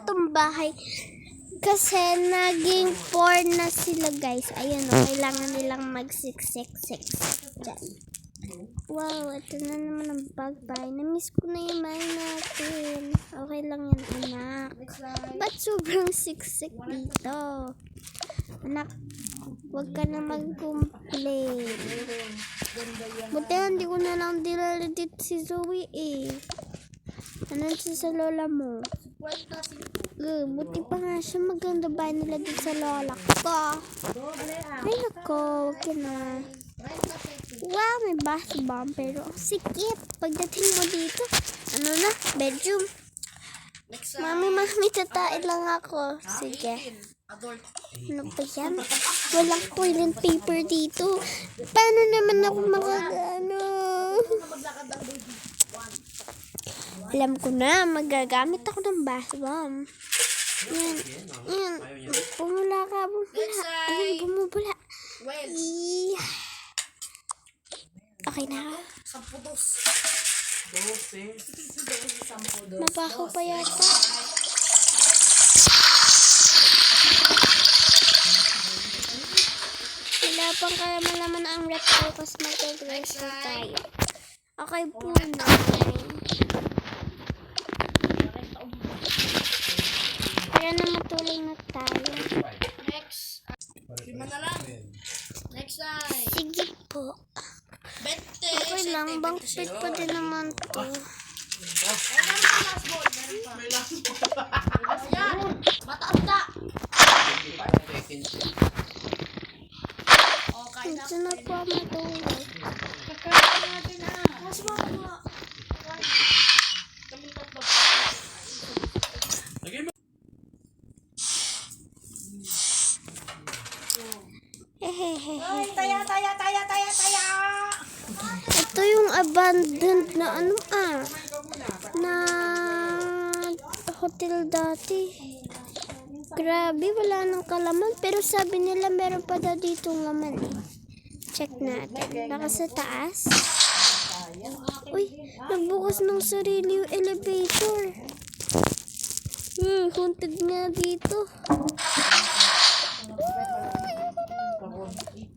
tong bahay. Kasi naging 4 na sila guys. Ayun o, kailangan nilang magsiksik-sik dyan. Wow, ito na naman ang bagbay. Namiss ko na yung bahay natin. Okay lang yan anak. Ba't sobrang siksik dito? Anak, huwag ka na mag-complain. Buti hindi ko na lang dinala dito si Zoe eh. Ano siya sa lola mo? Buti pa nga siya, maganda ba nila dito sa lola ko? Ay nako, huwag ka na. Wow, may bath bomb pero sikip. Pagdating mo dito, ano na, bedroom. Mami, tatain lang ako. Sige. Ano ba yan? Walang toilet paper dito. Paano naman ako makagano? Alam ko na, magagamit ako ng bath bomb. Yan. Bumula ka. Ayun, bumubula. Okay na ka? Mabaho pa yata. Wala pang kaya malaman ang rep ko kasi mag-dress na tayo. Okay po na. Kaya na matulog na tayo. Next. Lima na lang. Next time. Sige po. Bente. Okay lang, bang fit pa din naman to. May last ball. Ayan. Mataas na. Okay na. Ito na po matulog. Kakain natin na. Mas mga. Kami tatlo. Hehehe. Taya. Ito yung abandoned na na hotel dati. Grabe, wala nang kalaman. Pero sabi nila meron pa daw dito laman eh. Check natin. Baka sa taas. Uy, nagbukas ng sarili yung elevator. Haunted nga dito.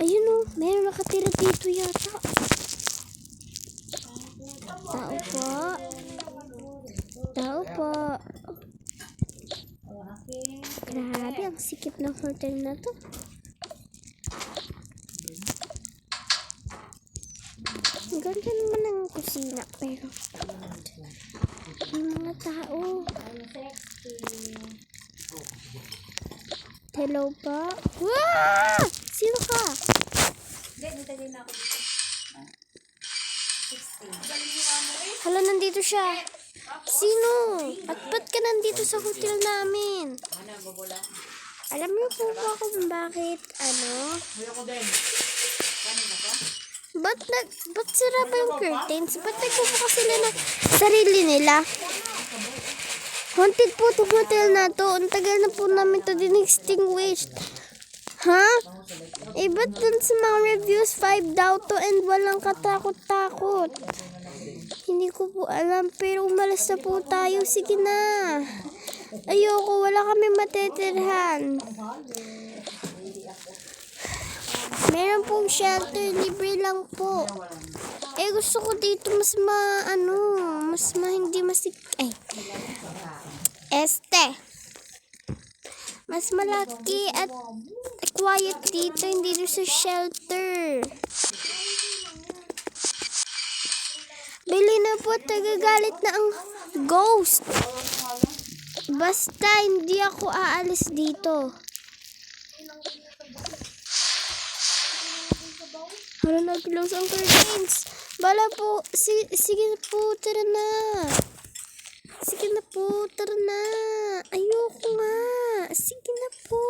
Ayun o, meron nakatira dito yata. Tao po. Grabe, ang sikip ng hotel na to. Ang ganda naman ng kusina, pero yung mga tao. Hello po. Wow! Sino ka? Hala, nandito siya. Sino? At ba't ka nandito sa hotel namin? Alam niyo po ba kung bakit, ba't sira ba yung curtains? Ba't nagpupuka sila ng sarili nila? Haunted po itong hotel na to. Ang tagal na po namin ito din-extinguished. Ha? Ba't dun sa mga reviews, 5 daw to and walang katakot-takot? Hindi ko po alam, pero umalas na po tayo. Sige na. Ayoko, wala kami matetirhan. Meron pong shelter, libre lang po. Gusto ko dito mas hindi mas malaki at quiet dito, hindi dito sa shelter. Bili na po, tagagalit na ang ghost. Basta hindi ako aalis dito. Hala, nag-close ang curtains. Bala po, sige po, tara na. Sige na po, tara na. Ayoko nga. Sige na po.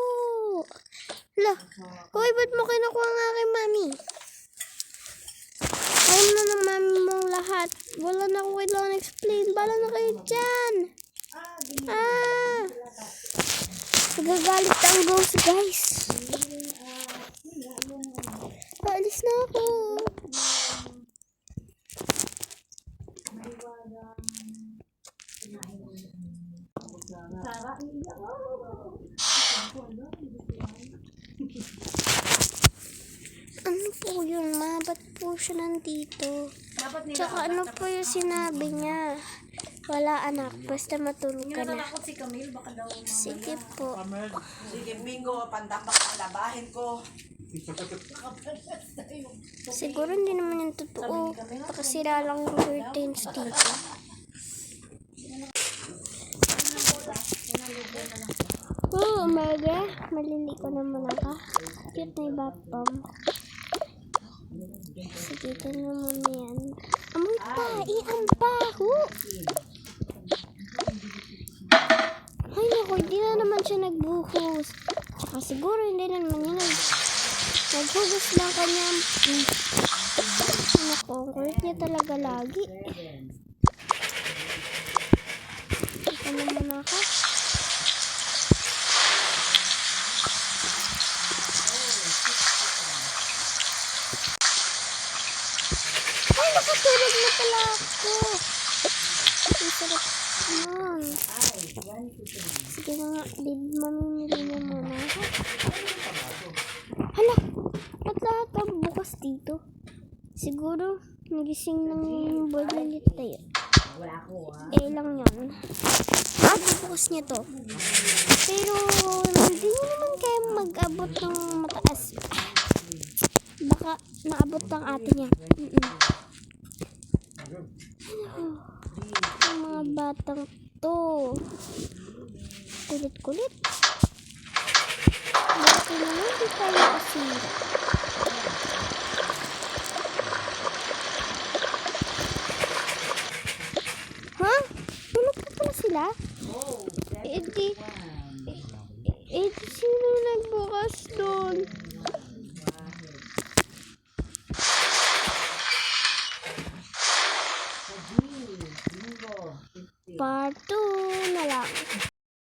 Hala, hoy, ba't mo kinukuha nga kay mami? Alam na ng mami mong lahat. Wala na ako kailangan explain. Bala na kayo dyan. Nagagalit ang ghost, guys. Paalis na ako. Ano po yun, ma? Ba't po siya nandito? Dapat nila. Tsaka ano po yung sinabi niya? Wala anak, basta matulog ka na. Natatakot si Camille, baka daw mamaya. Sige po. Sige, bingo, pandamak ang labahin ko. Siguro hindi naman yung totoo. Baka sira lang yung curtains dito. Oh, umaga. Maliliko na muna ka. Cute na yung batpom. Sige, ito na muna yan. Amoy pa! Ang baho! Ay, naku, hindi na naman siya nagbuhos. Tsaka siguro hindi na naman yun naghugas lang kanyang naku, ang kulit niya talaga lagi. Ito na muna ka. Ay, nakatulog na pala ako. Ang sarap nun. Sige na nga, mamimili niya muna ako. Hala, ba't lahat ang bukas dito? Siguro, nagising lang yung boylet tayo. Lang yun. Bukas niya to. Pero, hindi niya naman kaya mag-abot ng mataas. Baka naabot ng ate niya. Ang mga batang to. Kulit-kulit. Bakit naman di tayo kasi? Ha? Tulog pa pala sila? Sino nagbukas doon? Part 2 na lang.